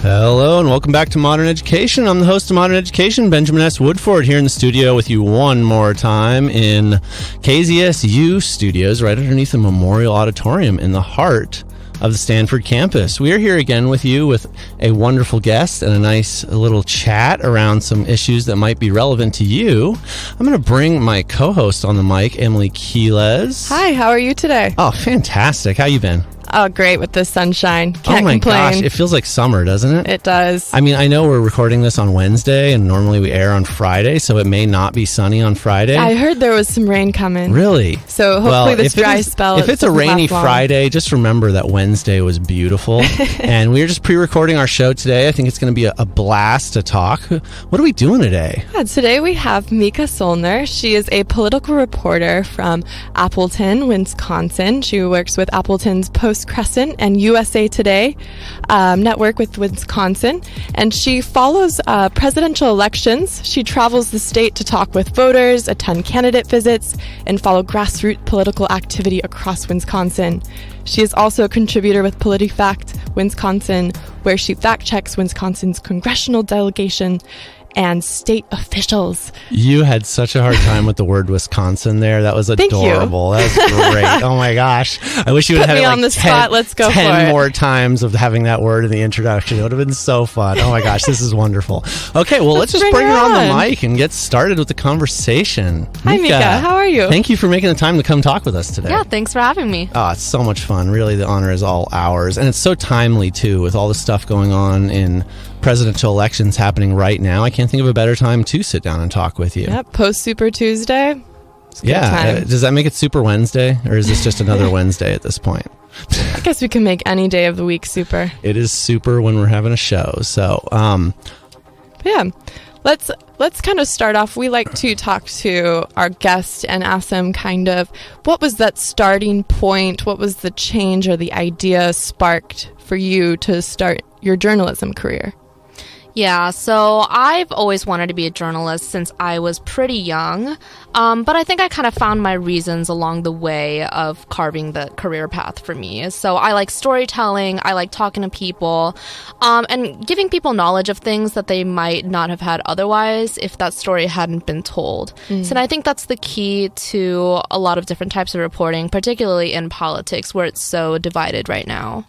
Hello and welcome back to Modern Education. I'm the host of Modern Education, Benjamin S. Woodford, here in the studio with you one more time in KZSU Studios, right underneath the Memorial Auditorium in the heart of the Stanford campus. We are here again with you with a wonderful guest and a nice little chat around some issues that might be relevant to you. I'm going to bring my co-host on the mic, Emily Quiles. Hi, how are you today? Oh, fantastic. How you been? Oh, great with the sunshine. Can't complain. Gosh, it feels like summer, doesn't it? It does. I mean, I know we're recording this on Wednesday, and normally we air on Friday, so it may not be sunny on Friday. I heard there was some rain coming. Really? So hopefully this dry spell. If it's a rainy Friday, just remember that Wednesday was beautiful. And we're just pre-recording our show today. I think it's going to be a blast to talk. What are we doing today? Yeah, today we have Mica Soellner. She is a political reporter from Appleton, Wisconsin. She works with Appleton's Post Crescent and USA Today network with Wisconsin, and she follows presidential elections. She travels the state to talk with voters, attend candidate visits, and follow grassroots political activity across Wisconsin. She is also a contributor with PolitiFact Wisconsin, where she fact-checks Wisconsin's congressional delegation and state officials. You had such a hard time with the word Wisconsin there. That was adorable. That was great. Oh my gosh. I wish you would have had it on the spot. Let's go 10 more times of having that word in the introduction. It would have been so fun. Oh my gosh, this is wonderful. Okay, well, let's just bring her on the mic and get started with the conversation. Hi, Mica. How are you? Thank you for making the time to come talk with us today. Yeah, thanks for having me. Oh, it's so much fun. Really, the honor is all ours. And it's so timely, too, with all the stuff going on in presidential elections happening right now. I can't think of a better time to sit down and talk with you. Yep, post Super Tuesday. Yeah, does that make it Super Wednesday, or is this just another Wednesday at this point? I guess we can make any day of the week super. It is super when we're having a show. So, yeah, let's kind of start off. We like to talk to our guests and ask them kind of what was that starting point? What was the change or the idea sparked for you to start your journalism career? Yeah, so I've always wanted to be a journalist since I was pretty young, but I think I kind of found my reasons along the way of carving the career path for me. So I like storytelling, I like talking to people, and giving people knowledge of things that they might not have had otherwise if that story hadn't been told. So I think that's the key to a lot of different types of reporting, particularly in politics where it's so divided right now.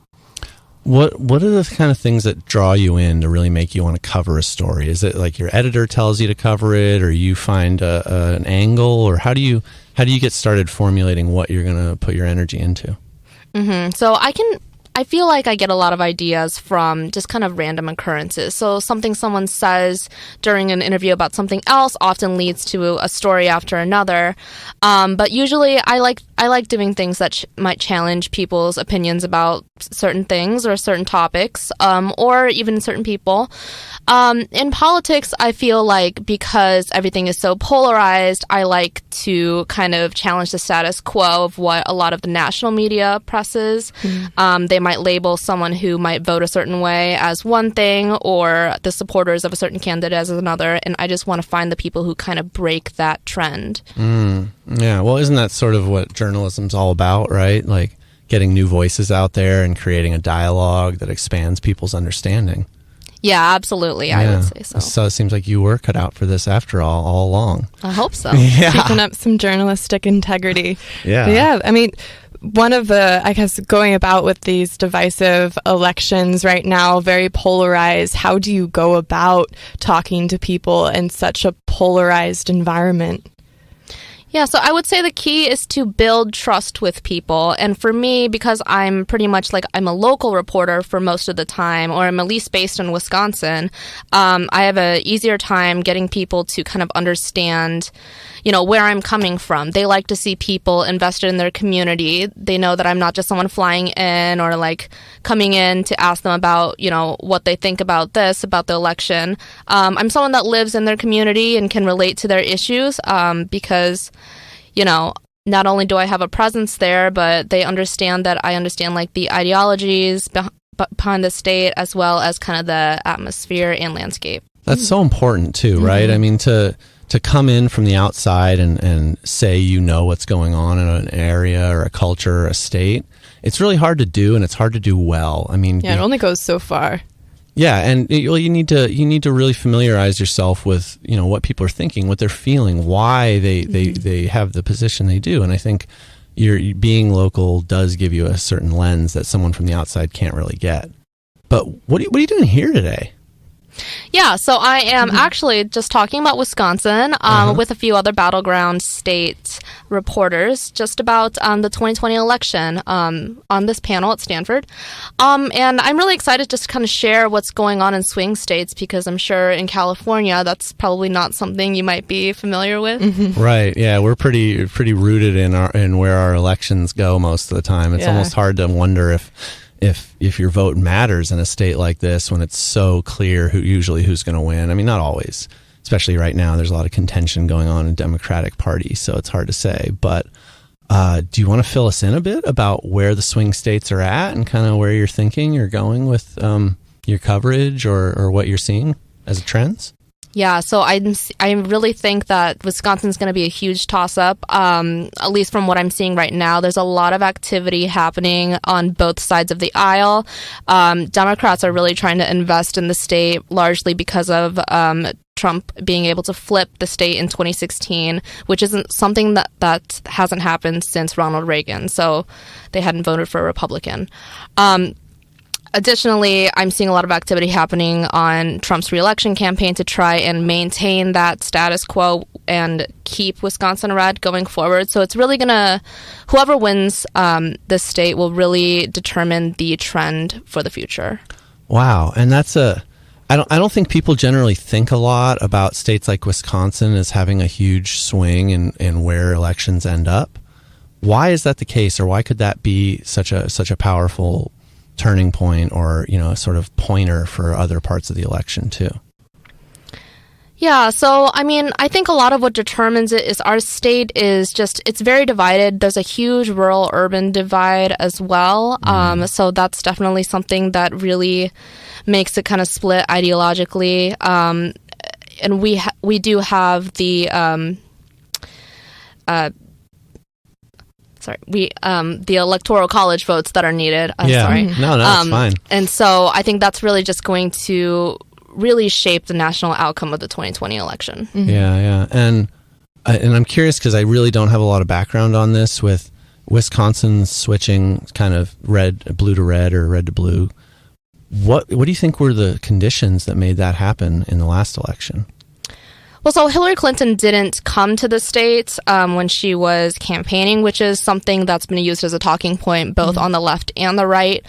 What are the kind of things that draw you in to really make you want to cover a story? Is it like your editor tells you to cover it, or you find an angle, or how do you get started formulating what you're going to put your energy into? So I feel like I get a lot of ideas from just kind of random occurrences. So something someone says during an interview about something else often leads to a story after another. But usually I like doing things that might challenge people's opinions about certain things or certain topics, or even certain people. In politics, I feel like because everything is so polarized, I like to kind of challenge the status quo of what a lot of the national media presses. They might label someone who might vote a certain way as one thing, or the supporters of a certain candidate as another, and I just want to find the people who kind of break that trend. Yeah, well, isn't that sort of what journalism's all about, right? Like getting new voices out there and creating a dialogue that expands people's understanding. Yeah, absolutely. I would say so. So it seems like you were cut out for this after all along. I hope so. Yeah. Keeping up some journalistic integrity. Yeah. But yeah, I mean, one of the, I guess, going about with these divisive elections right now, very polarized, how do you go about talking to people in such a polarized environment? Yeah, so I would say the key is to build trust with people. And for me, because I'm pretty much like I'm a local reporter for most of the time, or I'm at least based in Wisconsin, I have a easier time getting people to kind of understand, where I'm coming from. They like to see people invested in their community. They know that I'm not just someone flying in or like coming in to ask them about, what they think about the election. I'm someone that lives in their community and can relate to their issues because not only do I have a presence there, but they understand that I understand like the ideologies behind the state as well as kind of the atmosphere and landscape. That's so important too, right? I mean, to come in from the outside and say what's going on in an area or a culture or a state, it's really hard to do, and it's hard to do well. I mean, it only goes so far. Yeah, and you need to really familiarize yourself with what people are thinking, what they're feeling, why they have the position they do, and I think your being local does give you a certain lens that someone from the outside can't really get. But what are you doing here today? Yeah, so I am actually just talking about Wisconsin with a few other battleground state reporters just about the 2020 election on this panel at Stanford. And I'm really excited just to kind of share what's going on in swing states, because I'm sure in California that's probably not something you might be familiar with. Right, yeah, we're pretty rooted in where our elections go most of the time. It's almost hard to wonder if your vote matters in a state like this when it's so clear who's going to win. I mean, not always, especially right now. There's a lot of contention going on in Democratic Party, so it's hard to say. But do you want to fill us in a bit about where the swing states are at and kind of where you're thinking you're going with your coverage or what you're seeing as trends? Yeah, so I really think that Wisconsin's going to be a huge toss-up, at least from what I'm seeing right now. There's a lot of activity happening on both sides of the aisle. Democrats are really trying to invest in the state largely because of Trump being able to flip the state in 2016, which isn't something that hasn't happened since Ronald Reagan. So they hadn't voted for a Republican. Additionally, I'm seeing a lot of activity happening on Trump's reelection campaign to try and maintain that status quo and keep Wisconsin red going forward. So it's really whoever wins this state will really determine the trend for the future. Wow. And I don't think people generally think a lot about states like Wisconsin as having a huge swing in where elections end up. Why is that the case, or why could that be such a powerful turning point, or a sort of pointer for other parts of the election too? Yeah, so I mean, I think a lot of what determines it is our state is it's very divided. There's a huge rural-urban divide as well. So that's definitely something that really makes it kind of split ideologically. And we do have the the electoral college votes that are needed. Sorry. No, it's fine. And so I think that's really just going to really shape the national outcome of the 2020 election. Yeah. And I'm curious because I really don't have a lot of background on this with Wisconsin switching kind of blue to red or red to blue. What do you think were the conditions that made that happen in the last election? Well, so Hillary Clinton didn't come to the state when she was campaigning, which is something that's been used as a talking point both on the left and the right.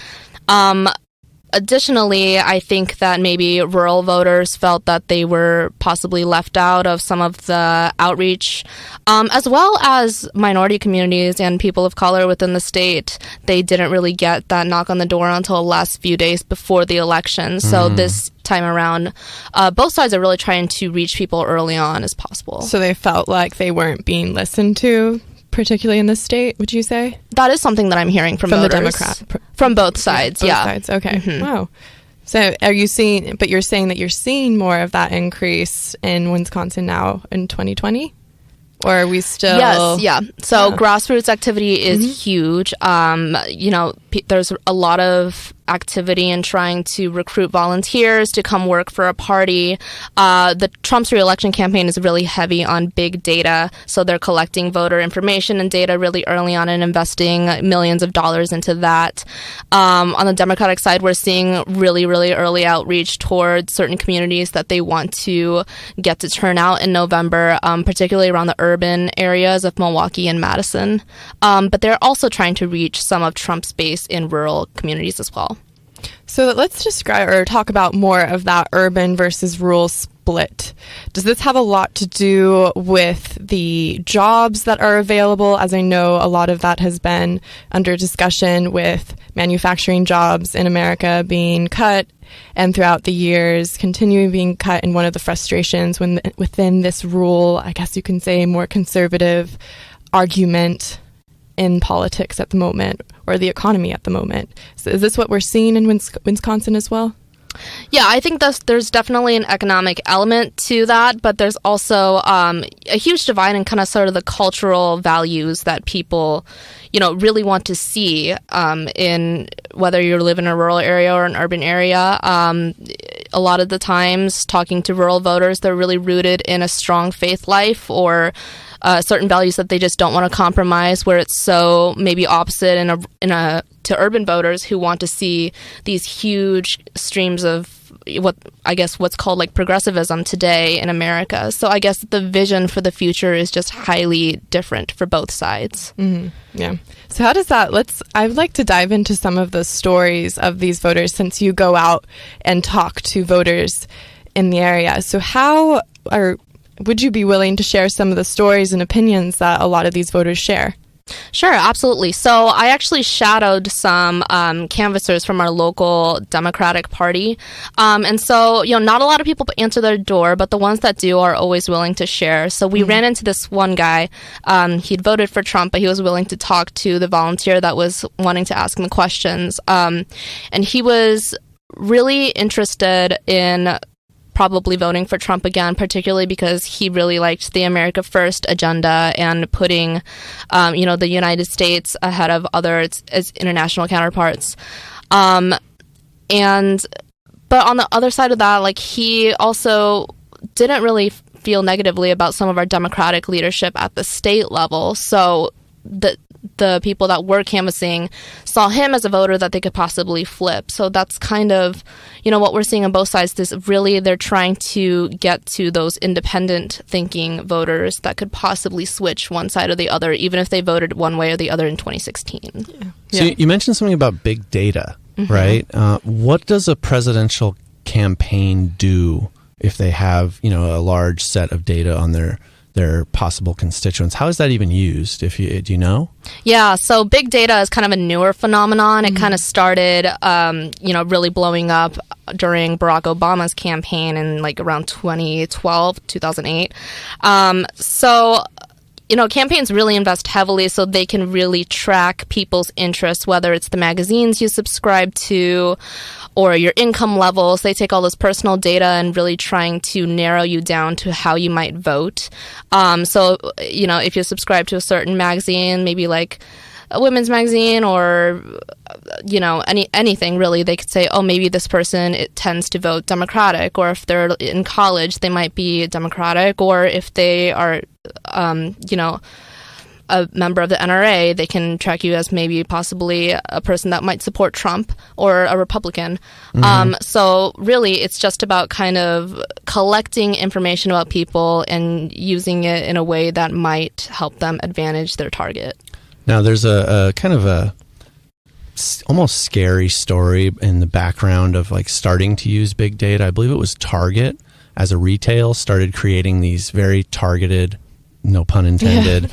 Additionally, I think that maybe rural voters felt that they were possibly left out of some of the outreach, as well as minority communities and people of color within the state. They didn't really get that knock on the door until the last few days before the election. So this time around, both sides are really trying to reach people early on as possible. So they felt like they weren't being listened to, particularly in the state, would you say? That is something that I'm hearing from voters. The Democrat. From both sides, both sides, okay. Wow. So you're saying that you're seeing more of that increase in Wisconsin now in 2020? Or are we still... Yes, yeah. So grassroots activity is huge. there's a lot of activity in trying to recruit volunteers to come work for a party. The Trump's reelection campaign is really heavy on big data, so they're collecting voter information and data really early on and investing millions of dollars into that. On the Democratic side, we're seeing really, really early outreach towards certain communities that they want to get to turn out in November, particularly around the urban areas of Milwaukee and Madison. But they're also trying to reach some of Trump's base in rural communities as well. So let's describe or talk about more of that urban versus rural split. Does this have a lot to do with the jobs that are available? As I know, a lot of that has been under discussion with manufacturing jobs in America being cut and throughout the years continuing being cut. And one of the frustrations within this rural, I guess you can say, more conservative argument in politics at the moment, or the economy at the moment. So is this what we're seeing in Wisconsin as well? Yeah, I think there's definitely an economic element to that, but there's also a huge divide in kind of sort of the cultural values that people, really want to see in whether you live in a rural area or an urban area. A lot of the times, talking to rural voters, they're really rooted in a strong faith life or certain values that they just don't want to compromise, where it's so maybe opposite to urban voters who want to see these huge streams of what's called like progressivism today in America. So I guess the vision for the future is just highly different for both sides. Mm-hmm. Yeah. So how does that, I'd like to dive into some of the stories of these voters, since you go out and talk to voters in the area. So would you be willing to share some of the stories and opinions that a lot of these voters share? Sure, absolutely. So I actually shadowed some canvassers from our local Democratic Party. And so, not a lot of people answer their door, but the ones that do are always willing to share. So we ran into this one guy. He'd voted for Trump, but he was willing to talk to the volunteer that was wanting to ask him questions. And he was really interested in probably voting for Trump again, particularly because he really liked the America First agenda and putting, the United States ahead of other its international counterparts. But on the other side of that, he also didn't really feel negatively about some of our Democratic leadership at the state level. So the people that were canvassing saw him as a voter that they could possibly flip. So that's kind of, what we're seeing on both sides. They're trying to get to those independent thinking voters that could possibly switch one side or the other, even if they voted one way or the other in 2016. Yeah. So you mentioned something about big data, Mm-hmm. right? What does a presidential campaign do if they have, a large set of data on their possible constituents? How is that even used? Do you know? Yeah, so big data is kind of a newer phenomenon. It kind of started, really blowing up during Barack Obama's campaign in around 2012, 2008. Campaigns really invest heavily so they can really track people's interests, whether it's the magazines you subscribe to or your income levels. They take all this personal data and really trying to narrow you down to how you might vote. If you subscribe to a certain magazine, maybe like a women's magazine or, anything really, they could say, oh, maybe this person, it tends to vote Democratic, or if they're in college, they might be Democratic, or if they are, a member of the NRA, they can track you as maybe possibly a person that might support Trump or a Republican. Mm-hmm. So really, it's just about kind of collecting information about people and using it in a way that might help them advantage their target. Now, there's a kind of a almost scary story in the background of starting to use big data. I believe it was Target, as a retail, started creating these very targeted, no pun intended,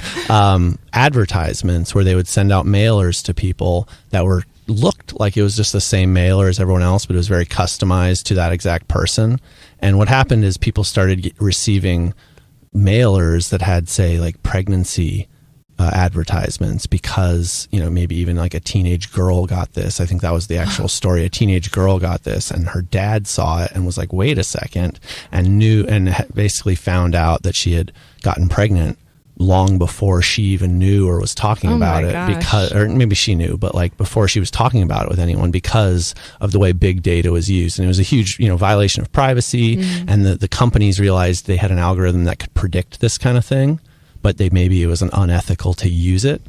advertisements where they would send out mailers to people that looked like it was just the same mailer as everyone else, but it was very customized to that exact person. And what happened is people started receiving mailers that had, say, pregnancy advertisements because, maybe even a teenage girl got this. I think that was the actual story. A teenage girl got this and her dad saw it and was like, wait a second, and basically found out that she had gotten pregnant long before she even knew or was talking about it, because, or maybe she knew, but like before she was talking about it with anyone, because of the way big data was used. And it was a huge, violation of privacy. And the companies realized they had an algorithm that could predict this kind of thing, but maybe it was unethical to use it.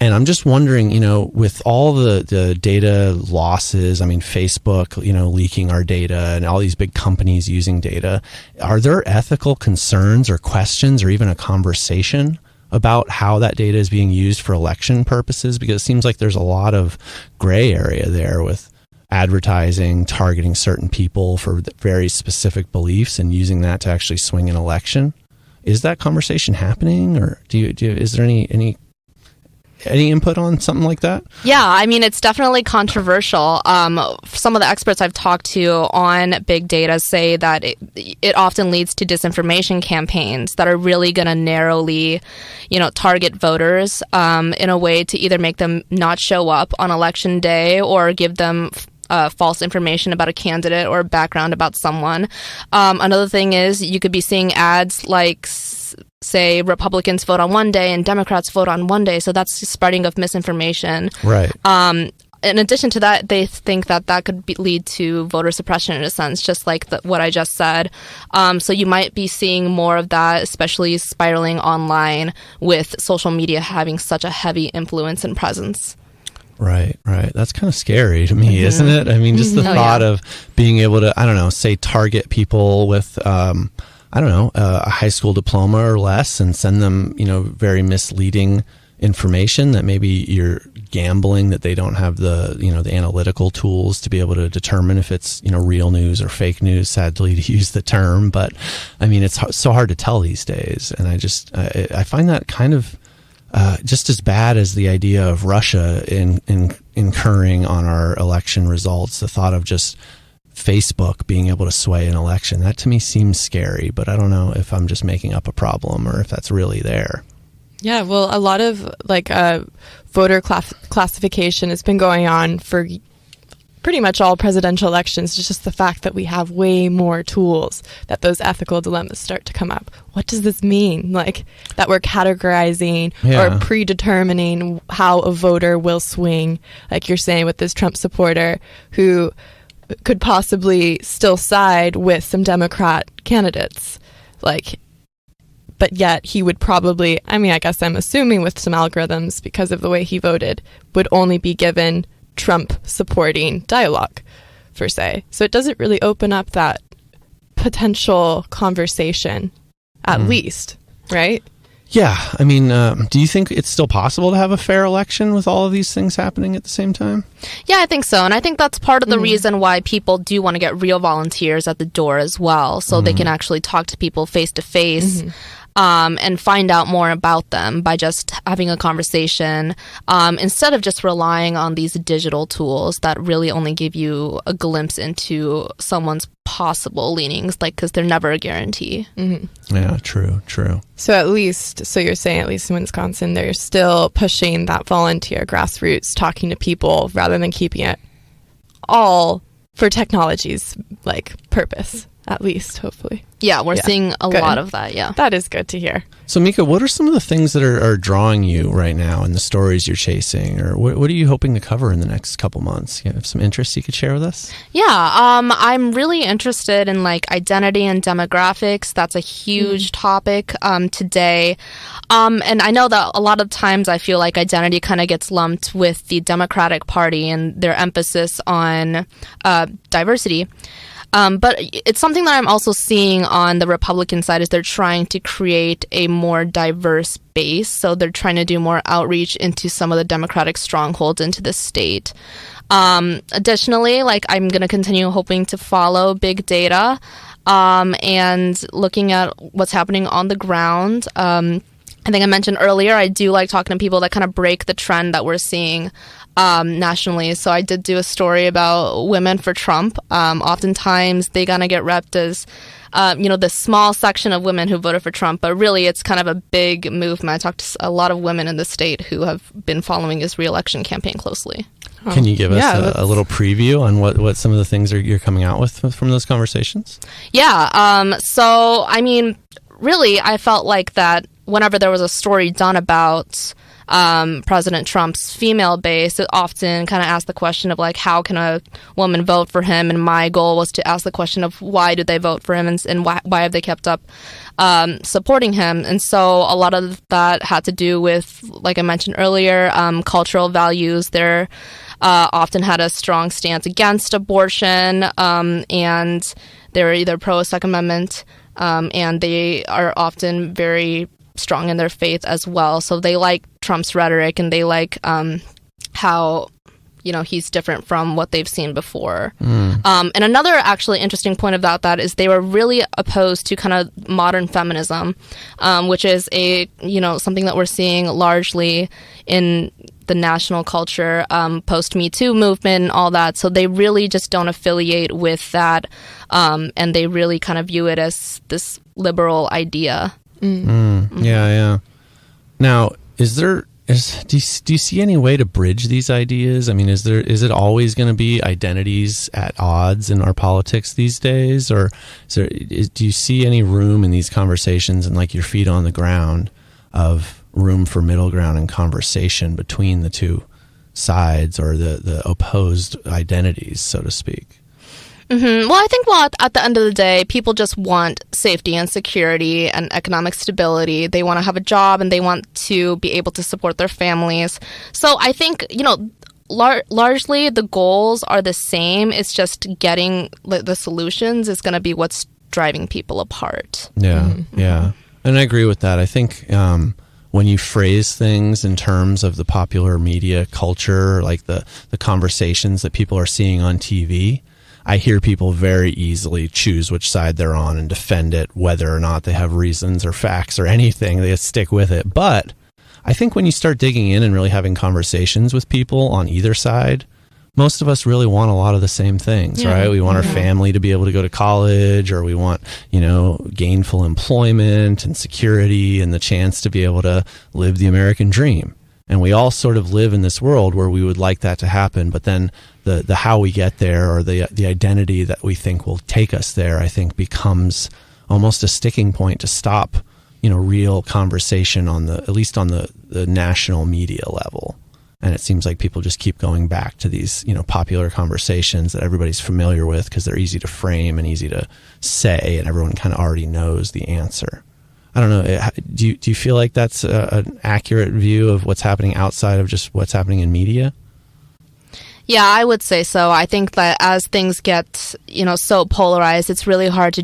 And I'm just wondering, with all the data losses, Facebook, leaking our data and all these big companies using data, are there ethical concerns or questions or even a conversation about how that data is being used for election purposes? Because it seems like there's a lot of gray area there with advertising, targeting certain people for very specific beliefs and using that to actually swing an election. Is that conversation happening, or is there any input on something like that? Yeah, it's definitely controversial. Some of the experts I've talked to on big data say that it often leads to disinformation campaigns that are really going to narrowly, target voters in a way to either make them not show up on election day or give them false information about a candidate or background about someone. Another thing is you could be seeing ads like, say, Republicans vote on one day and Democrats vote on one day. So that's spreading of misinformation. Right. In addition to that, they think that could lead to voter suppression in a sense, just like what I just said. So you might be seeing more of that, especially spiraling online with social media having such a heavy influence and presence. Right. That's kind of scary to me, isn't it? Just the thought of being able to, say, target people with, a high school diploma or less and send them, very misleading information that maybe you're gambling that they don't have the, the analytical tools to be able to determine if it's, real news or fake news, sadly to use the term. But it's so hard to tell these days. And I find that kind of just as bad as the idea of Russia incurring on our election results. The thought of just Facebook being able to sway an election, that to me seems scary, but I don't know if I'm just making up a problem or if that's really there. Yeah, well, a lot of voter classification has been going on for pretty much all presidential elections. It's just the fact that we have way more tools that those ethical dilemmas start to come up. What does this mean? Like that we're categorizing or predetermining how a voter will swing, like you're saying with this Trump supporter who could possibly still side with some Democrat candidates, but yet he would probably, I guess I'm assuming with some algorithms because of the way he voted, would only be given Trump supporting dialogue, per se. So it doesn't really open up that potential conversation, at least, right? Yeah. Do you think it's still possible to have a fair election with all of these things happening at the same time? Yeah, I think so. And I think that's part of the reason why people do want to get real volunteers at the door as well, so they can actually talk to people face to face. And find out more about them by just having a conversation instead of just relying on these digital tools that really only give you a glimpse into someone's possible leanings, because they're never a guarantee. Yeah, true. So you're saying at least in Wisconsin, they're still pushing that volunteer grassroots, talking to people rather than keeping it all for technology's purpose. At least, hopefully. Yeah, we're seeing a lot of that, yeah. That is good to hear. So, Mica, what are some of the things that are drawing you right now in the stories you're chasing? Or what are you hoping to cover in the next couple months? You have some interests you could share with us? Yeah, I'm really interested in, identity and demographics. That's a huge topic today. And I know that a lot of times I feel like identity kind of gets lumped with the Democratic Party and their emphasis on diversity. But it's something that I'm also seeing on the Republican side is they're trying to create a more diverse base. So they're trying to do more outreach into some of the Democratic strongholds into the state. Additionally, I'm going to continue hoping to follow big data and looking at what's happening on the ground. I think I mentioned earlier, I do like talking to people that kind of break the trend that we're seeing nationally. So I did do a story about women for Trump. Oftentimes they kind of get repped as, the small section of women who voted for Trump, but really it's kind of a big movement. I talked to a lot of women in the state who have been following his re-election campaign closely. Can you give us a little preview on what some of the things you're coming out with from those conversations? Yeah. Really, I felt like that whenever there was a story done about President Trump's female base, it often kind of asked the question of like, how can a woman vote for him? And my goal was to ask the question of why did they vote for him, and why have they kept up supporting him? And so a lot of that had to do with, like I mentioned earlier, cultural values. They're often had a strong stance against abortion, and they're either pro or Second Amendment, and they are often very strong in their faith as well. So they like Trump's rhetoric, and they like how, you know, he's different from what they've seen before. And another actually interesting point about that is they were really opposed to kind of modern feminism, which is something that we're seeing largely in the national culture, post Me Too movement and all that. So they really just don't affiliate with that, and they really kind of view it as this liberal idea. Yeah. Now, do you see any way to bridge these ideas? I mean, is it always going to be identities at odds in our politics these days, or do you see any room in these conversations and like your feet on the ground of room for middle ground and conversation between the two sides, or the opposed identities, so to speak? Well, I think at the end of the day, people just want safety and security and economic stability. They want to have a job, and they want to be able to support their families. So I think, largely the goals are the same. It's just getting the solutions is going to be what's driving people apart. Yeah. And I agree with that. I think when you phrase things in terms of the popular media culture, like the conversations that people are seeing on TV, I hear people very easily choose which side they're on and defend it, whether or not they have reasons or facts or anything. They just stick with it. But I think when you start digging in and really having conversations with people on either side, most of us really want a lot of the same things, right? We want our family to be able to go to college, or we want, gainful employment and security and the chance to be able to live the American dream. And we all sort of live in this world where we would like that to happen, but then the how we get there, or the identity that we think will take us there, I think becomes almost a sticking point to stop, real conversation at least on the national media level. And it seems like people just keep going back to these, popular conversations that everybody's familiar with because they're easy to frame and easy to say, and everyone kind of already knows the answer. I don't know. Do you feel like that's an accurate view of what's happening outside of just what's happening in media? Yeah, I would say so. I think that as things get, so polarized, it's really hard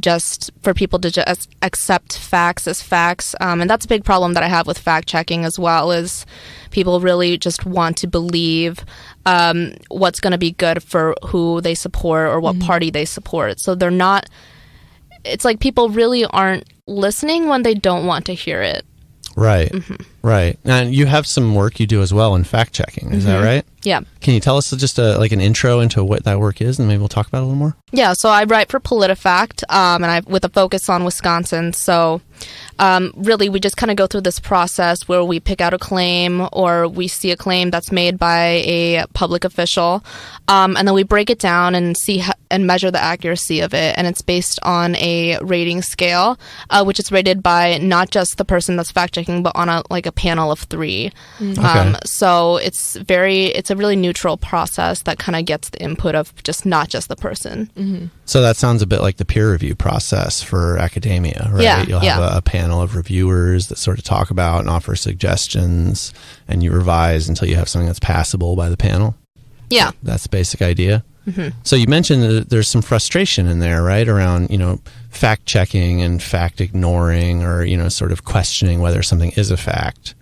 for people to just accept facts as facts. And that's a big problem that I have with fact checking as well, is people really just want to believe what's going to be good for who they support or what party they support. So they're not, it's like people really aren't listening when they don't want to hear it. Right. Right. And you have some work you do as well in fact checking. Is that right? Yeah. Can you tell us just an intro into what that work is, and maybe we'll talk about it a little more? Yeah. So I write for PolitiFact, and with a focus on Wisconsin. So really, we just kind of go through this process where we pick out a claim, or we see a claim that's made by a public official, and then we break it down and see and measure the accuracy of it. And it's based on a rating scale, which is rated by not just the person that's fact checking, but on a panel of 3. Okay. So it's a really neutral process that kind of gets the input of not just the person. So that sounds a bit like the peer review process for academia, right? Yeah, You'll have a panel of reviewers that sort of talk about and offer suggestions, and you revise until you have something that's passable by the panel. Yeah. That's the basic idea. So you mentioned that there's some frustration in there, right, around, fact checking and fact ignoring, or, sort of questioning whether something is a fact.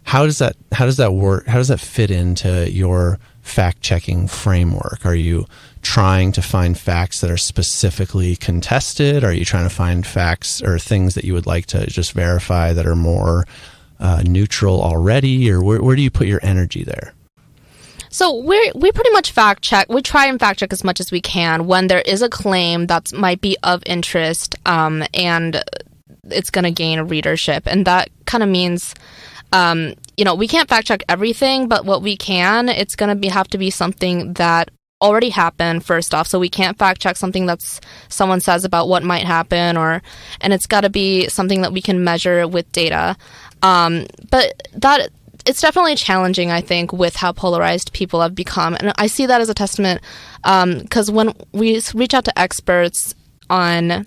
How does that work? How does that fit into your fact checking framework? Are you trying to find facts that are specifically contested? Are you trying to find facts or things that you would like to just verify that are more neutral already? Or where do you put your energy there? So we pretty much fact check. We try and fact check as much as we can when there is a claim that might be of interest, and it's going to gain a readership. And that kind of means, we can't fact check everything, but what we can, it's going to have to be something that already happened, first off, so we can't fact check something that's someone says about what might happen, and it's got to be something that we can measure with data. But that it's definitely challenging, I think, with how polarized people have become, and I see that as a testament because when we reach out to experts on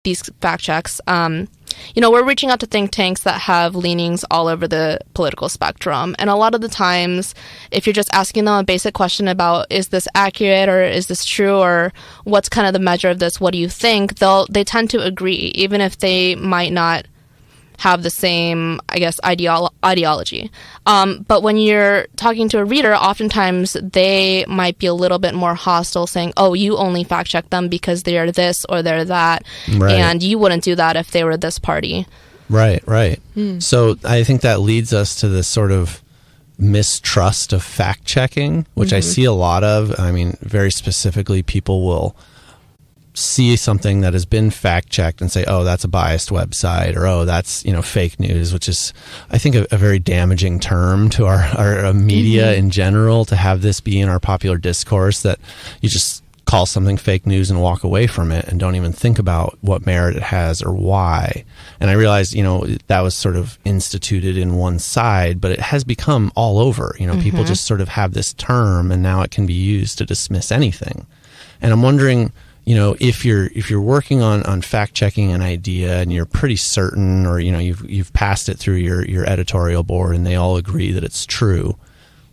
these fact checks, we're reaching out to think tanks that have leanings all over the political spectrum. And a lot of the times, if you're just asking them a basic question about, is this accurate or is this true or what's kind of the measure of this, what do you think, they tend to agree, even if they might not have the same, I guess, ideology. But when you're talking to a reader, oftentimes they might be a little bit more hostile, saying, oh, you only fact check them because they're this or they're that, right. And you wouldn't do that if they were this party. Right. So I think that leads us to this sort of mistrust of fact checking, which I see a lot of. I mean, very specifically, people will see something that has been fact checked and say, oh, that's a biased website, or oh, that's fake news, which is, I think, a very damaging term to our media in general, to have this be in our popular discourse, that you just call something fake news and walk away from it and don't even think about what merit it has or why. And I realized, that was sort of instituted in one side, but it has become all over. People just sort of have this term, and now it can be used to dismiss anything. And I'm wondering, if you're working on fact checking an idea and you're pretty certain, or you've passed it through your editorial board and they all agree that it's true,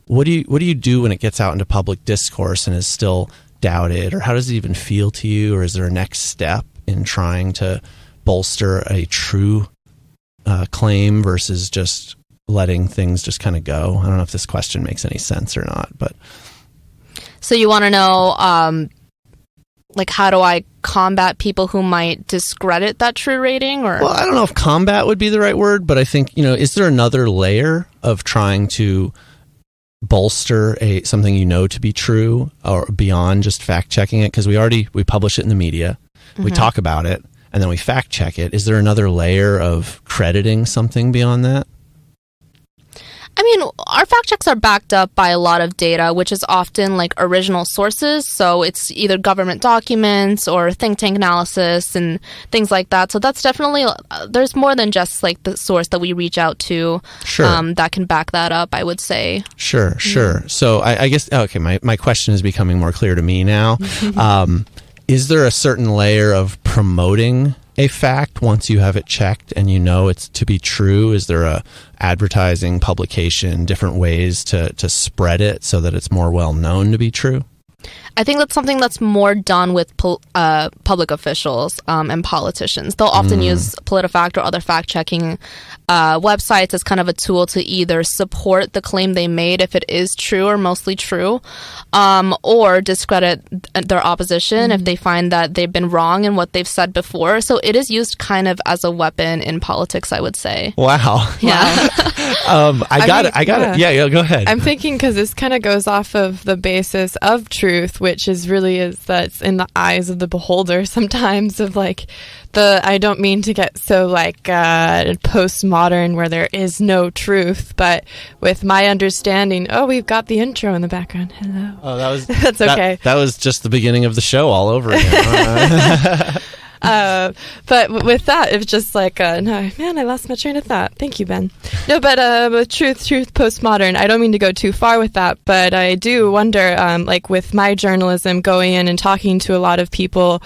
what do you do when it gets out into public discourse and is still doubted, or how does it even feel to you, or is there a next step in trying to bolster a true claim versus just letting things just kind of go? I don't know if this question makes any sense or not, but so you want to know how do I combat people who might discredit that true rating? Or, well, I don't know if combat would be the right word, but I think, is there another layer of trying to bolster something to be true, or beyond just fact checking it? Because we publish it in the media, we talk about it, and then we fact check it. Is there another layer of crediting something beyond that? I mean, our fact checks are backed up by a lot of data, which is often original sources. So it's either government documents or think tank analysis and things like that. So that's definitely, there's more than just the source that we reach out to. Sure. That can back that up, I would say. Sure. So I guess, okay, my question is becoming more clear to me now. Is there a certain layer of promoting a fact once you have it checked and it's to be true? Is there a advertising, publication, different ways to spread it so that it's more well known to be true? I think that's something that's more done with public officials and politicians. They'll often use PolitiFact or other fact-checking websites as kind of a tool to either support the claim they made if it is true or mostly true, or discredit their opposition if they find that they've been wrong in what they've said before. So it is used kind of as a weapon in politics, I would say. Wow. Yeah. I got it. Yeah, go ahead. I'm thinking because this kind of goes off of the basis of truth, which is that's in the eyes of the beholder sometimes, of I don't mean to get so postmodern where there is no truth, but with my understanding, we've got the intro in the background. Hello. Oh, that was that's okay. That was just the beginning of the show all over again. But with that, it's just no, man, I lost my train of thought. Thank you, Ben. No, but with truth, postmodern, I don't mean to go too far with that, but I do wonder, with my journalism, going in and talking to a lot of people,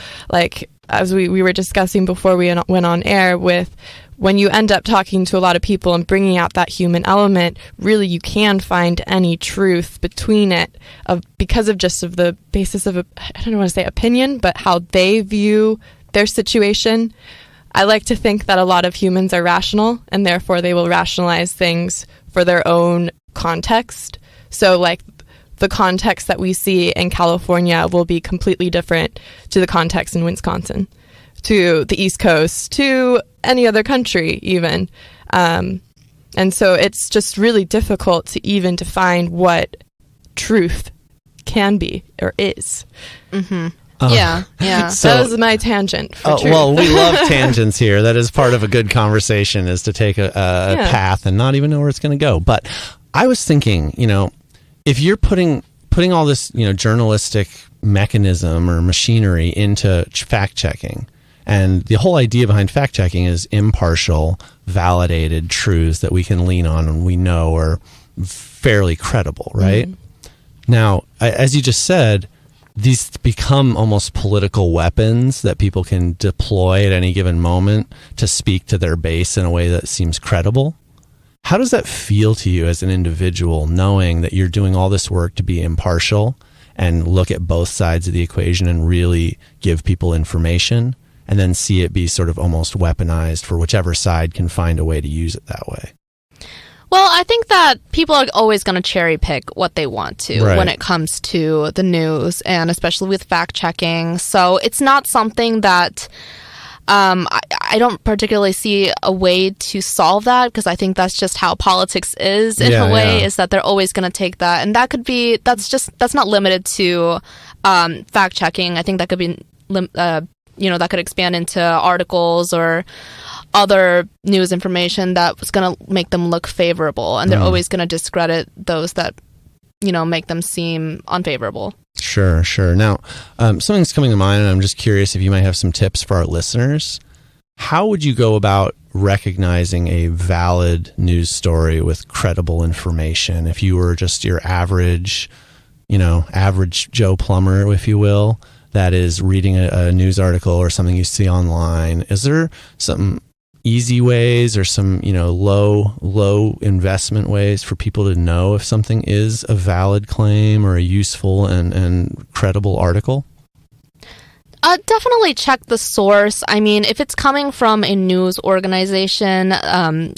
as we were discussing before we went on air, with when you end up talking to a lot of people and bringing out that human element, really you can find any truth between it because of the basis of, I don't want to say opinion, but how they view their situation. I like to think that a lot of humans are rational, and therefore they will rationalize things for their own context. So the context that we see in California will be completely different to the context in Wisconsin, to the East Coast, to any other country even. And so it's just really difficult to even define what truth can be or is. Mm-hmm. Yeah. So, that was my tangent for truth. Well, we love tangents here. That is part of a good conversation, is to take a path and not even know where it's going to go. But I was thinking, if you're putting putting all this, journalistic mechanism or machinery into fact checking. And the whole idea behind fact checking is impartial, validated truths that we can lean on and we know are fairly credible, right? Now, as you just said, these become almost political weapons that people can deploy at any given moment to speak to their base in a way that seems credible. How does that feel to you as an individual, knowing that you're doing all this work to be impartial and look at both sides of the equation and really give people information, and then see it be sort of almost weaponized for whichever side can find a way to use it that way? Well, I think that people are always going to cherry pick what they want to when it comes to the news, and especially with fact checking. So it's not something that I don't particularly see a way to solve that, because I think that's just how politics is in a way, is that they're always going to take that. And that's not limited to fact checking. I think that could be, that could expand into articles or other news information that was going to make them look favorable. And they're always going to discredit those that, make them seem unfavorable. Sure. Now, something's coming to mind, and I'm just curious if you might have some tips for our listeners. How would you go about recognizing a valid news story with credible information if you were just your average Joe Plumber, if you will, that is reading a news article or something you see online? Is there some easy ways or some, low investment ways for people to know if something is a valid claim or a useful and credible article? Definitely check the source. I mean, if it's coming from a news organization, and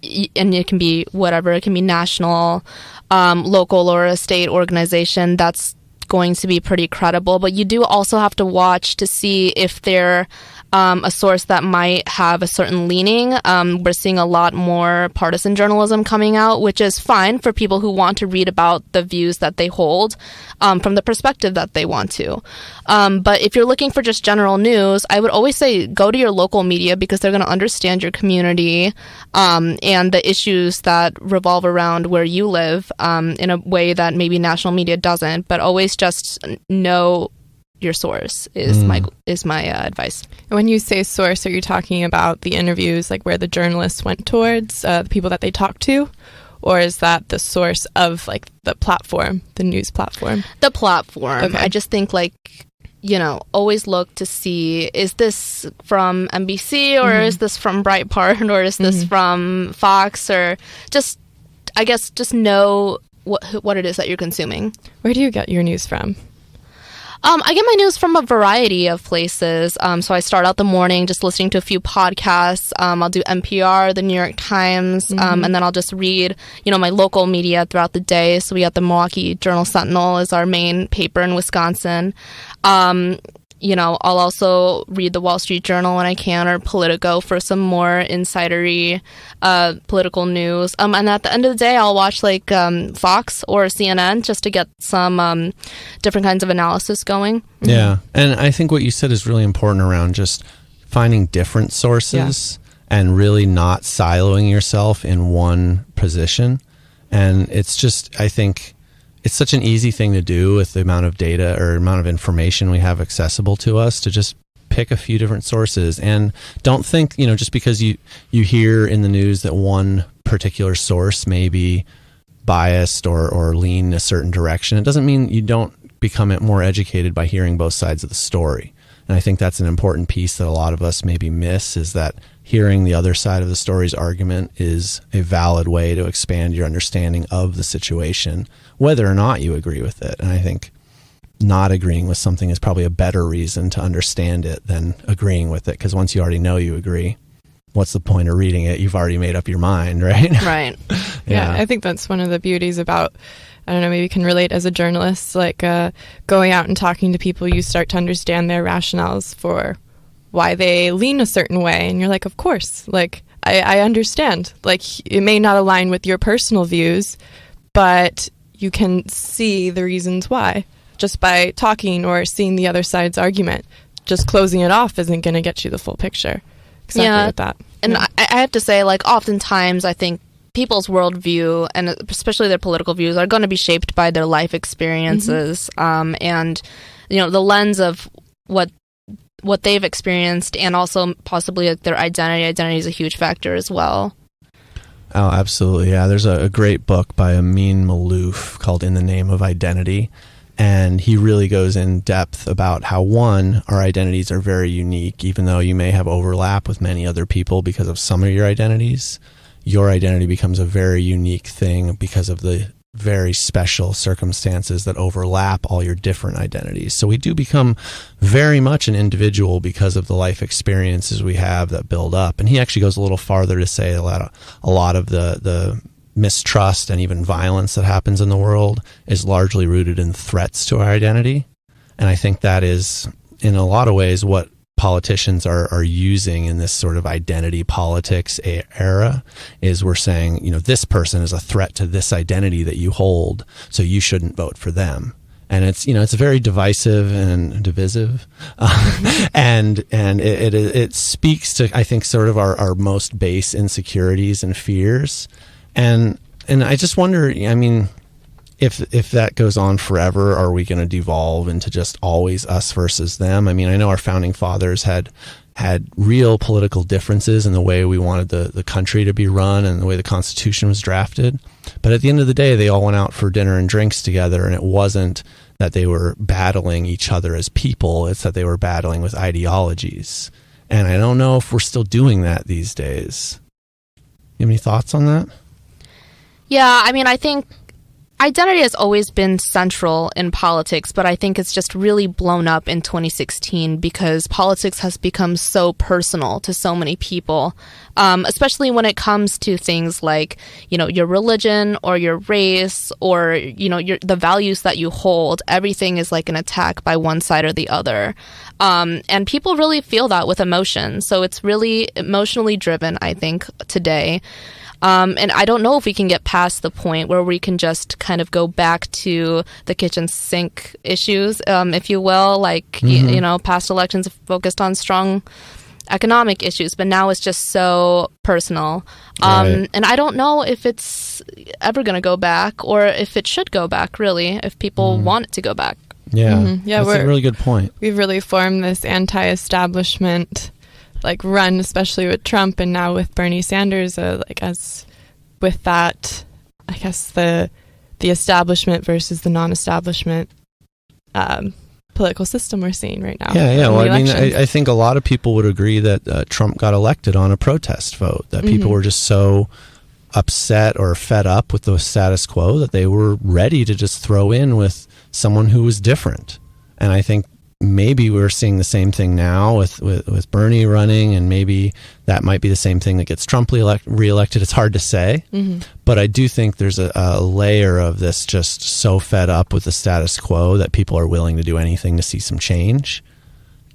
it can be whatever, it can be national, local, or a state organization, that's going to be pretty credible. But you do also have to watch to see if they're a source that might have a certain leaning. We're seeing a lot more partisan journalism coming out, which is fine for people who want to read about the views that they hold from the perspective that they want to. But if you're looking for just general news, I would always say go to your local media, because they're going to understand your community and the issues that revolve around where you live in a way that maybe national media doesn't. But always just know your source is my advice. When you say source, are you talking about the interviews, like where the journalists went towards, the people that they talked to? Or is that the source of like the platform, the news platform? The platform. Okay. I just think always look to see, is this from NBC or is this from Breitbart or is this from Fox, or just know what it is that you're consuming. Where do you get your news from? I get my news from a variety of places. So I start out the morning just listening to a few podcasts. I'll do NPR, the New York Times, and then I'll just read, my local media throughout the day. So we got the Milwaukee Journal-Sentinel is our main paper in Wisconsin. I'll also read the Wall Street Journal when I can, or Politico for some more insidery political news. And at the end of the day, I'll watch Fox or CNN just to get some different kinds of analysis going. Yeah. And I think what you said is really important around just finding different sources and really not siloing yourself in one position. And it's just, I think, it's such an easy thing to do with the amount of data or amount of information we have accessible to us, to just pick a few different sources. And don't think, just because you hear in the news that one particular source may be biased or lean a certain direction, it doesn't mean you don't become more educated by hearing both sides of the story. And I think that's an important piece that a lot of us maybe miss, is that hearing the other side of the story's argument is a valid way to expand your understanding of the situation, whether or not you agree with it. And I think not agreeing with something is probably a better reason to understand it than agreeing with it, because once you already know you agree, what's the point of reading it? You've already made up your mind, right? Right. Yeah, I think that's one of the beauties about, I don't know, maybe you can relate as a journalist, going out and talking to people, you start to understand their rationales for why they lean a certain way. And you're like, of course, I understand. It may not align with your personal views, but you can see the reasons why just by talking or seeing the other side's argument. Just closing it off isn't going to get you the full picture. Exactly with that. And I have to say, oftentimes I think people's worldview and especially their political views are going to be shaped by their life experiences, and the lens of what they've experienced, and also possibly like their identity. Identity is a huge factor as well. Oh, absolutely. Yeah, there's a great book by Amin Maalouf called In the Name of Identity. And he really goes in depth about how, one, our identities are very unique, even though you may have overlap with many other people because of some of your identities. Your identity becomes a very unique thing because of the very special circumstances that overlap all your different identities. So we do become very much an individual because of the life experiences we have that build up. And he actually goes a little farther to say a lot of the mistrust and even violence that happens in the world is largely rooted in threats to our identity. And I think that is, in a lot of ways, what politicians are using in this sort of identity politics era, is we're saying, this person is a threat to this identity that you hold, so you shouldn't vote for them. And it's very divisive and divisive, and it speaks to, I think, sort of our most base insecurities and fears. And I just wonder, if that goes on forever, are we going to devolve into just always us versus them? I know our founding fathers had real political differences in the way we wanted the country to be run and the way the Constitution was drafted. But at the end of the day, they all went out for dinner and drinks together, and it wasn't that they were battling each other as people, it's that they were battling with ideologies. And I don't know if we're still doing that these days. You have any thoughts on that? Yeah, I think identity has always been central in politics, but I think it's just really blown up in 2016 because politics has become so personal to so many people, especially when it comes to things like, your religion or your race or, the values that you hold. Everything is like an attack by one side or the other. And people really feel that with emotion. So it's really emotionally driven, I think, today. And I don't know if we can get past the point where we can just kind of go back to the kitchen sink issues, if you will, like, past elections focused on strong economic issues, but now it's just so personal. Right. And I don't know if it's ever going to go back or if it should go back, really, if people want it to go back. Yeah, that's a really good point. We've really formed this anti-establishment run, especially with Trump and now with Bernie Sanders, as with that, I guess the establishment versus the non-establishment political system we're seeing right now. Yeah. Well, I think a lot of people would agree that Trump got elected on a protest vote, that people were just so upset or fed up with the status quo that they were ready to just throw in with someone who was different. And I think maybe we're seeing the same thing now with Bernie running, and maybe that might be the same thing that gets Trump reelected. It's hard to say, but I do think there's a layer of this just so fed up with the status quo that people are willing to do anything to see some change.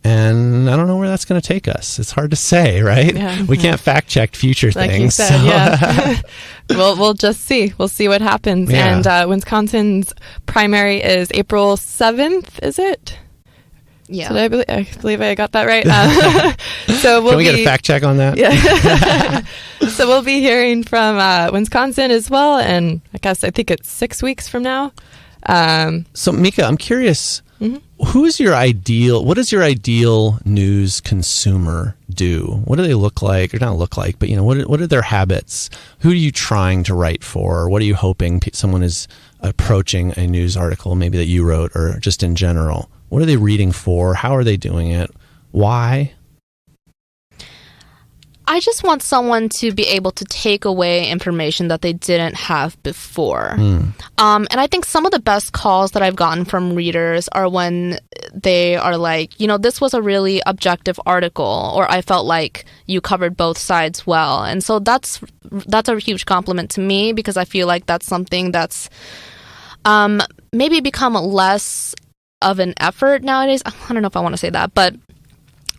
And I don't know where that's going to take us. It's hard to say, right? Yeah. We can't fact check future things. Like you said, yeah. We'll just see. We'll see what happens. Yeah. And Wisconsin's primary is April 7th, is it? Yeah, so I believe I got that right. So can we get a fact check on that? Yeah. So we'll be hearing from Wisconsin as well, and I think it's 6 weeks from now. So Mica, I'm curious, what does your ideal news consumer do? What do they look like, or not look like, but what are their habits? Who are you trying to write for? What are you hoping someone is approaching a news article, maybe that you wrote, or just in general? What are they reading for? How are they doing it? Why? I just want someone to be able to take away information that they didn't have before. And I think some of the best calls that I've gotten from readers are when they are like, this was a really objective article, or I felt like you covered both sides well. And so that's a huge compliment to me, because I feel like that's something that's maybe become less of an effort nowadays. I don't know if I want to say that, but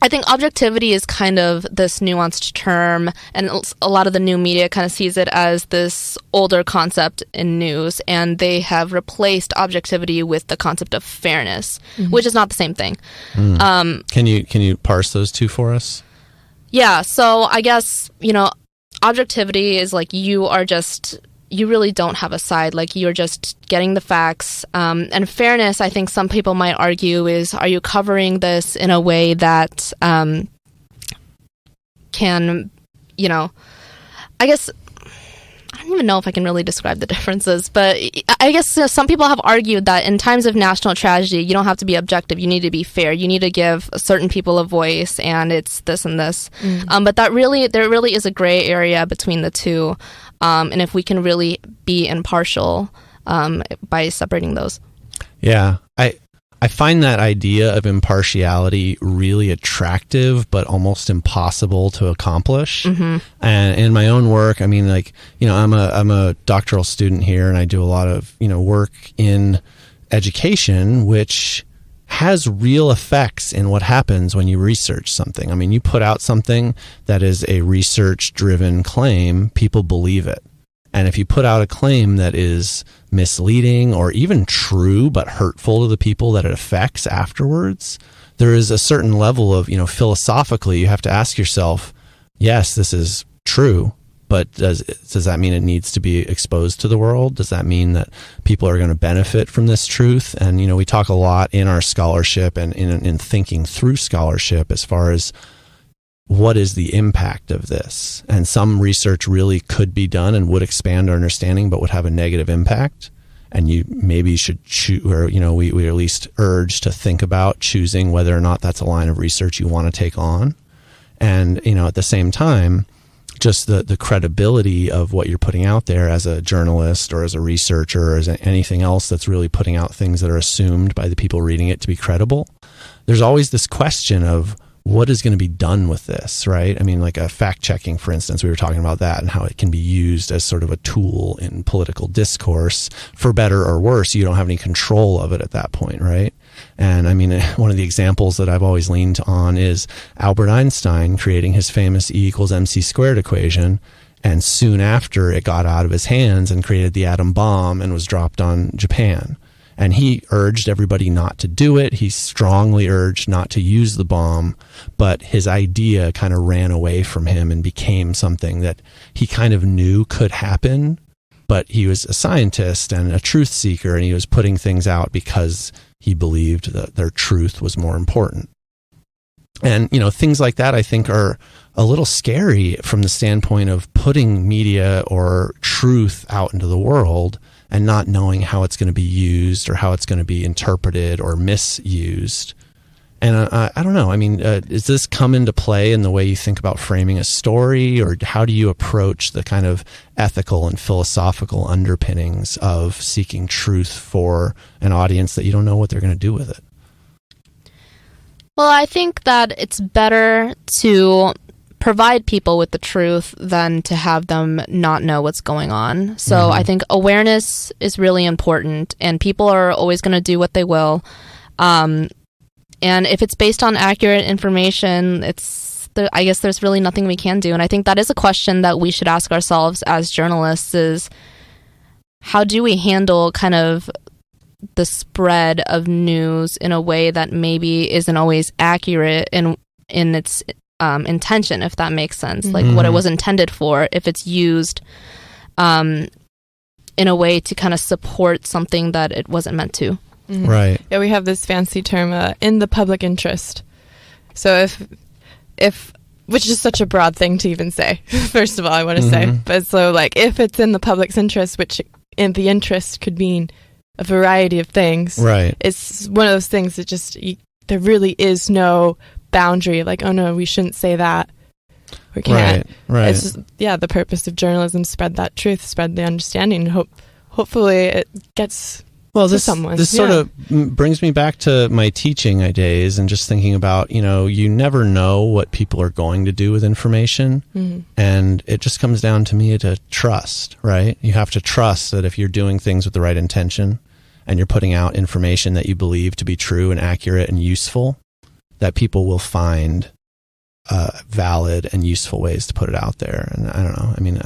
I think objectivity is kind of this nuanced term, and a lot of the new media kind of sees it as this older concept in news, and they have replaced objectivity with the concept of fairness, which is not the same thing. Can you parse those two for us? Yeah, so I guess, objectivity is like you really don't have a side. Like you're just getting the facts. And fairness, I think some people might argue, is are you covering this in a way that can, I guess, I don't even know if I can really describe the differences, but I guess some people have argued that in times of national tragedy, you don't have to be objective. You need to be fair. You need to give certain people a voice, and it's this and this. But there really is a gray area between the two. And if we can really be impartial by separating those. Yeah, I find that idea of impartiality really attractive, but almost impossible to accomplish. Mm-hmm. And in my own work, I mean, like, I'm a doctoral student here, and I do a lot of, work in education, which has real effects in what happens when you research something. I mean, you put out something that is a research-driven claim, people believe it. And if you put out a claim that is misleading or even true but hurtful to the people that it affects afterwards, there is a certain level of, philosophically, you have to ask yourself, yes, this is true, but does that mean it needs to be exposed to the world? Does that mean that people are going to benefit from this truth? And, we talk a lot in our scholarship and in thinking through scholarship as far as what is the impact of this? And some research really could be done and would expand our understanding, but would have a negative impact. And you maybe should choose, or, we at least urge to think about choosing whether or not that's a line of research you want to take on. And, at the same time, just the credibility of what you're putting out there as a journalist or as a researcher or as anything else that's really putting out things that are assumed by the people reading it to be credible. There's always this question of, what is going to be done with this, right? I mean, like a fact checking, for instance, we were talking about that and how it can be used as sort of a tool in political discourse for better or worse. You don't have any control of it at that point, right? And I mean, one of the examples that I've always leaned on is Albert Einstein creating his famous E = mc squared equation. And soon after, it got out of his hands and created the atom bomb and was dropped on Japan. And he urged everybody not to do it. He strongly urged not to use the bomb, but his idea kind of ran away from him and became something that he kind of knew could happen, but he was a scientist and a truth seeker, and he was putting things out because he believed that their truth was more important. And, things like that I think are a little scary from the standpoint of putting media or truth out into the world and not knowing how it's going to be used or how it's going to be interpreted or misused. And I don't know. I mean, does this come into play in the way you think about framing a story, or how do you approach the kind of ethical and philosophical underpinnings of seeking truth for an audience that you don't know what they're going to do with it? Well, I think that it's better to provide people with the truth than to have them not know what's going on. So I think awareness is really important, and people are always going to do what they will. And if it's based on accurate information, I guess there's really nothing we can do. And I think that is a question that we should ask ourselves as journalists, is how do we handle kind of the spread of news in a way that maybe isn't always accurate in its intention, if that makes sense, like what it was intended for, if it's used in a way to kind of support something that it wasn't meant to. Mm-hmm. Right. Yeah, we have this fancy term, in the public interest. So if which is such a broad thing to even say, first of all, I want to say. But so, like, if it's in the public's interest, which in the interest could mean a variety of things. Right. It's one of those things that just, there really is no boundary. Like, oh no, we shouldn't say that. We can't. Right. It's just, the purpose of journalism, spread that truth, spread the understanding. Hopefully it gets to someone. This sort of brings me back to my teaching days and just thinking about, you never know what people are going to do with information. Mm-hmm. And it just comes down to me to trust, right? You have to trust that if you're doing things with the right intention and you're putting out information that you believe to be true and accurate and useful, that people will find valid and useful ways to put it out there. And I don't know. I mean,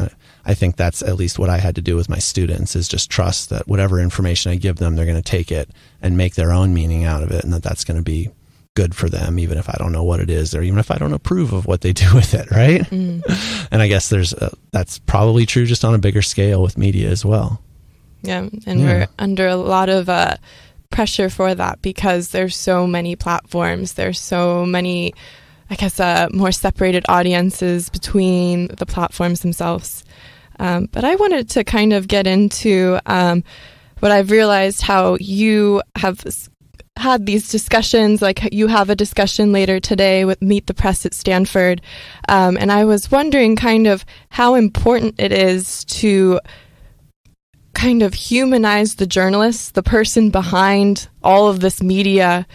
I think that's at least what I had to do with my students, is just trust that whatever information I give them, they're going to take it and make their own meaning out of it, and that's going to be good for them, even if I don't know what it is, or even if I don't approve of what they do with it, right? And I guess that's probably true just on a bigger scale with media as well. Yeah, and we're under a lot of pressure for that because there's so many platforms. There's so many, I guess, more separated audiences between the platforms themselves. But I wanted to kind of get into what I've realized, how you have had these discussions, like you have a discussion later today with Meet the Press at Stanford. And I was wondering kind of how important it is to kind of humanize the journalist, the person behind all of this media,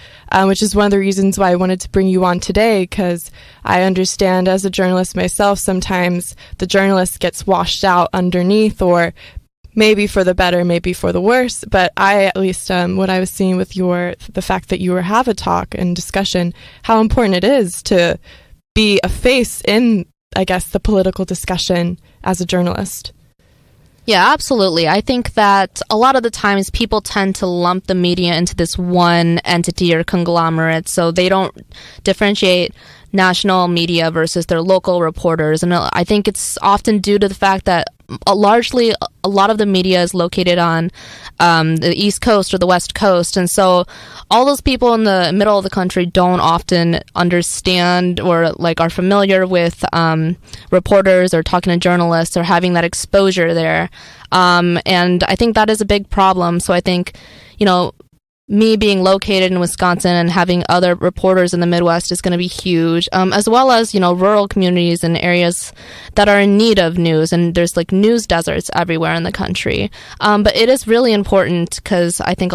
which is one of the reasons why I wanted to bring you on today, because I understand as a journalist myself, sometimes the journalist gets washed out underneath, or maybe for the better, maybe for the worse. But I, at least what I was seeing with the fact that you have a talk and discussion, how important it is to be a face in, I guess, the political discussion as a journalist. Yeah, absolutely. I think that a lot of the times people tend to lump the media into this one entity or conglomerate, so they don't differentiate national media versus their local reporters. And I think it's often due to the fact that largely a lot of the media is located on the East Coast or the West Coast. And so all those people in the middle of the country don't often understand or like are familiar with reporters or talking to journalists or having that exposure there. And I think that is a big problem. So I think, me being located in Wisconsin and having other reporters in the Midwest is going to be huge, as well as, rural communities and areas that are in need of news. And there's like news deserts everywhere in the country. But it is really important because I think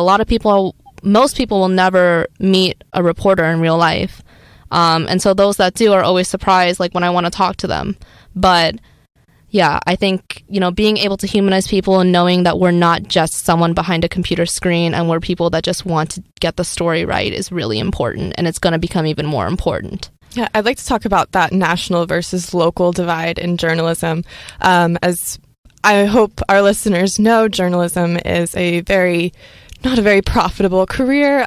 most people will never meet a reporter in real life. And so those that do are always surprised, like when I want to talk to them. But yeah, I think, being able to humanize people and knowing that we're not just someone behind a computer screen and we're people that just want to get the story right is really important. And it's going to become even more important. Yeah, I'd like to talk about that national versus local divide in journalism. As I hope our listeners know, journalism is not a very profitable career.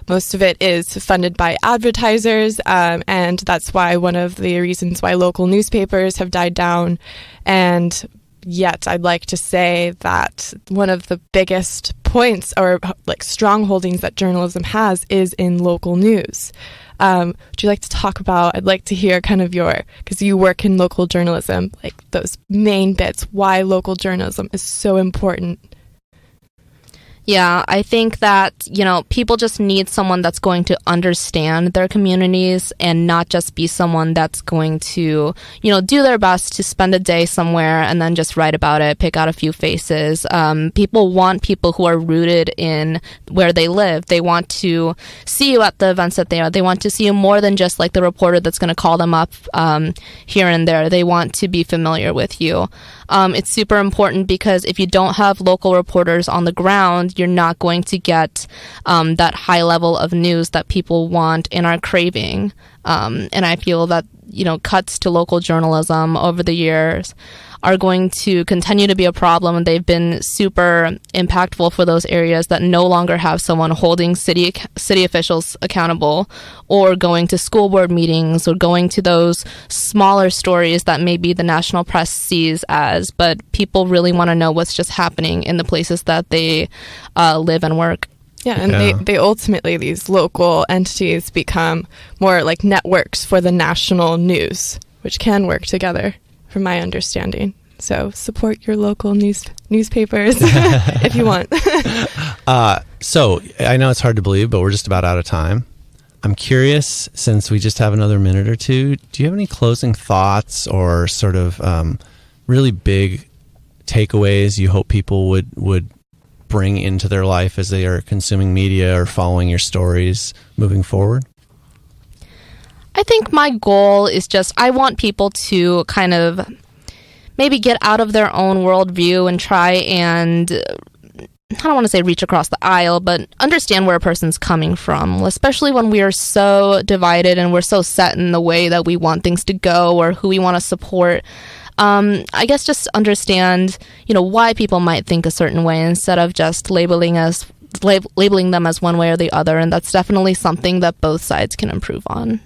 Most of it is funded by advertisers, and that's why one of the reasons why local newspapers have died down. And yet I'd like to say that one of the biggest points or like strong holdings that journalism has is in local news. Would you like to talk about, I'd like to hear kind of because you work in local journalism, like those main bits, why local journalism is so important. Yeah, I think that, people just need someone that's going to understand their communities and not just be someone that's going to, do their best to spend a day somewhere and then just write about it, pick out a few faces. People want people who are rooted in where they live. They want to see you at the events that they are. They want to see you more than just like the reporter that's going to call them up here and there. They want to be familiar with you. It's super important because if you don't have local reporters on the ground, you're not going to get that high level of news that people want and are craving. And I feel that, cuts to local journalism over the years are going to continue to be a problem, and they've been super impactful for those areas that no longer have someone holding city officials accountable, or going to school board meetings, or going to those smaller stories that maybe the national press sees as, but people really want to know what's just happening in the places that they live and work. Yeah, and they ultimately, these local entities become more like networks for the national news, which can work together, from my understanding. So support your local newspapers if you want. So I know it's hard to believe, but we're just about out of time. I'm curious, since we just have another minute or two, do you have any closing thoughts or sort of really big takeaways you hope people would bring into their life as they are consuming media or following your stories moving forward? I think my goal is I want people to kind of maybe get out of their own worldview and try and, I don't want to say reach across the aisle, but understand where a person's coming from, especially when we are so divided and we're so set in the way that we want things to go or who we want to support. I guess just understand, why people might think a certain way instead of just labeling us labeling them as one way or the other, and that's definitely something that both sides can improve on.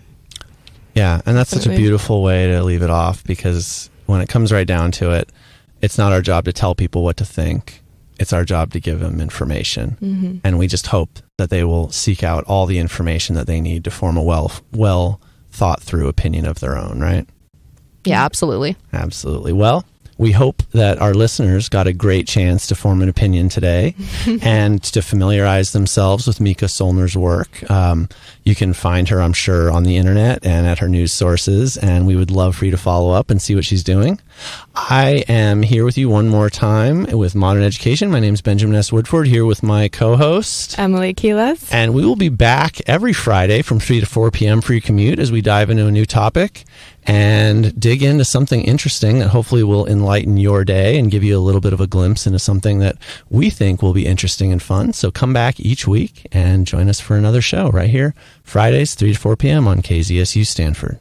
Yeah, and that's such a beautiful way to leave it off, because when it comes right down to it, it's not our job to tell people what to think. It's our job to give them information. Mm-hmm. And we just hope that they will seek out all the information that they need to form a well thought through opinion of their own, right? Yeah, absolutely. Absolutely. Well, we hope that our listeners got a great chance to form an opinion today and to familiarize themselves with Mica Soellner's work. You can find her, I'm sure, on the internet and at her news sources, and we would love for you to follow up and see what she's doing. I am here with you one more time with Modern Education. My name is Benjamin S. Woodford, here with my co-host, Emily Quiles. And we will be back every Friday from 3 to 4 p.m. for your commute as we dive into a new topic and dig into something interesting that hopefully will enlighten your day and give you a little bit of a glimpse into something that we think will be interesting and fun. So come back each week and join us for another show right here, Fridays, 3 to 4 p.m. on KZSU Stanford.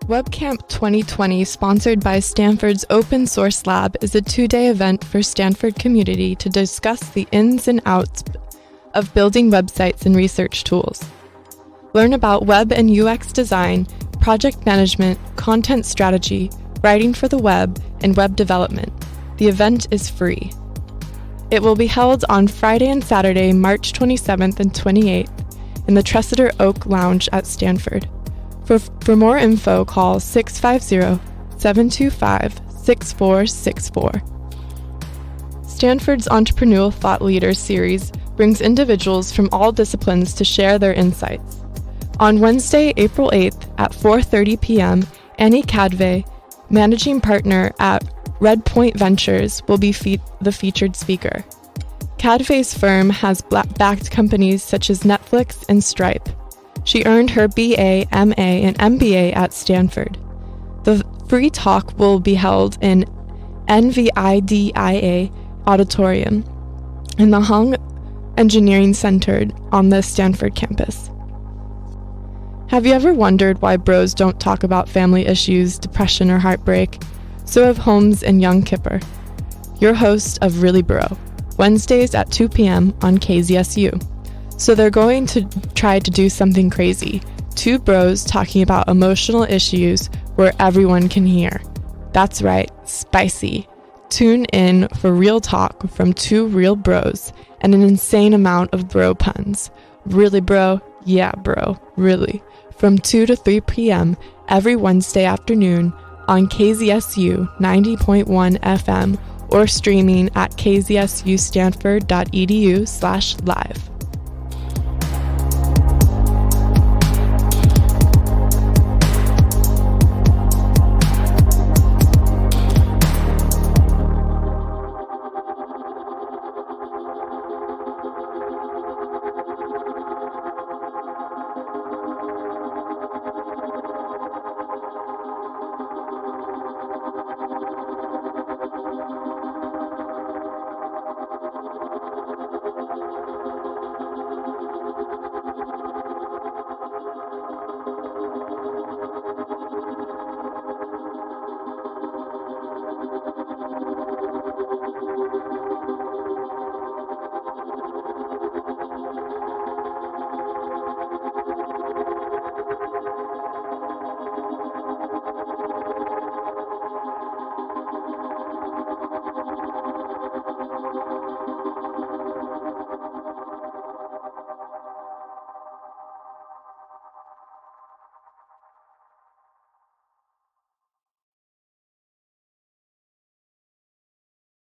WebCamp 2020, sponsored by Stanford's Open Source Lab, is a 2-day event for Stanford community to discuss the ins and outs of building websites and research tools. Learn about web and UX design, project management, content strategy, writing for the web, and web development. The event is free. It will be held on Friday and Saturday, March 27th and 28th in the Tressiter Oak Lounge at Stanford. For more info, call 650-725-6464. Stanford's Entrepreneurial Thought Leaders series brings individuals from all disciplines to share their insights. On Wednesday, April 8th at 4:30 p.m., Annie Cadve, managing partner at Red Point Ventures, will be the featured speaker. Cadve's firm has backed companies such as Netflix and Stripe. She earned her BA, MA, and MBA at Stanford. The free talk will be held in NVIDIA Auditorium in the Hung Engineering Center on the Stanford campus. Have you ever wondered why bros don't talk about family issues, depression, or heartbreak? So have Holmes and Young Kipper. Your host of Really Bro, Wednesdays at 2 p.m. on KZSU. So they're going to try to do something crazy. 2 bros talking about emotional issues where everyone can hear. That's right, spicy. Tune in for real talk from 2 real bros and an insane amount of bro puns. Really bro? Yeah bro, really. From 2 to 3 p.m. every Wednesday afternoon on KZSU 90.1 FM or streaming at kzsustanford.edu/live.